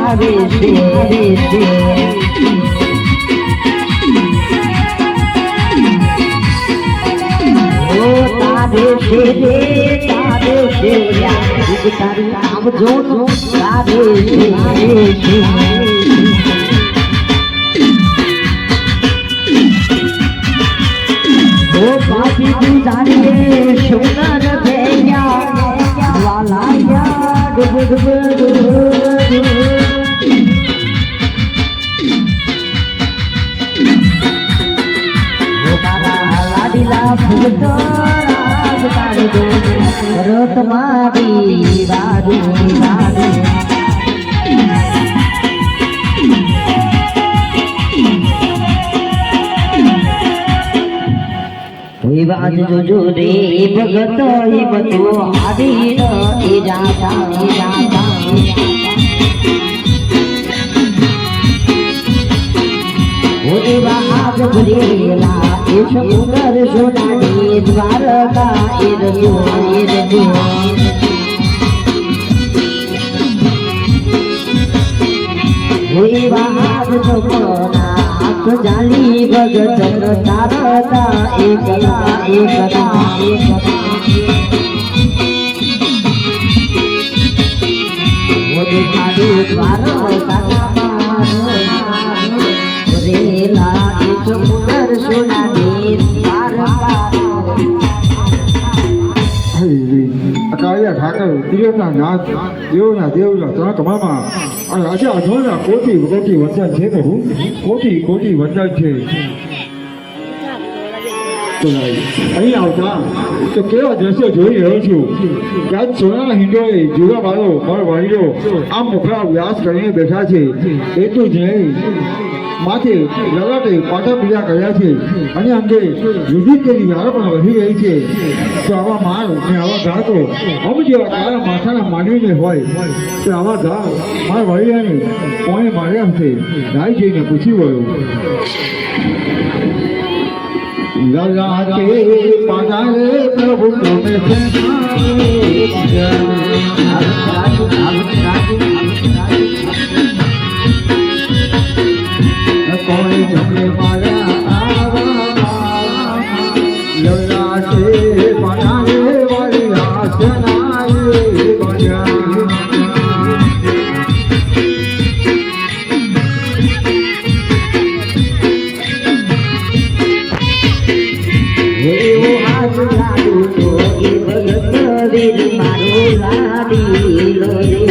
આવે છે ઓ તારે છે તારું નામ જો તારે છે ઓ પાપી તું જાણીએ સુંદર થયા વાલાયા ડુબ ડુબ લાડીલા ફૂટો રાજ કાઢી દો રત મારી વારી વારી વિવાદ જોજો રે ભગત હિમતો આદી ન એ જાતા ઓરે વાદ ભરેલા એ સુંદર સોનાની દ્વારકા એ રજો ઓરે વાદ જોના જાલી ભગત તારતા એકલા મોદી ખાડું દ્વારકા રેલા એક સુંદર સોનાની દ્વારકા અકાળિયા ઠાકર દિયોના નાથ દેવના ત્રણ કમામાં અને આજે અધોના કોટી વંદન છે પ્રભુ કોટી વંદન છે તો અહીં આવતા તો કેવા દ્રશ્યો જોઈ રહ્યો છું કે આજ સોનાના હિંડોએ જીવા મારો વાળીઓ આમ મુખડા વ્યાસ કરીને બેઠા છે એટલું જ નહીં માથે લલાટે પાટા પીડા કર્યા છે અને અંગે વિવિધ તેની યારો પણ વધી ગઈ છે તો આવા માર અને આવા ગાતો અમ જેવા કાળા માથાના માનવીને હોય તો આવા ગા માર વળિયાને કોણે માર્યા હશે ગાઈ જઈને પૂછી વળ્યું લલાટે પાટારે પ્રભુ તમે કોણે જમે મારા આવા લલાટે પાટારે વાળી આસનાએ બન્યા એવો આજ લાડુ તો એ ભગત વીર મારો લાડી લો રે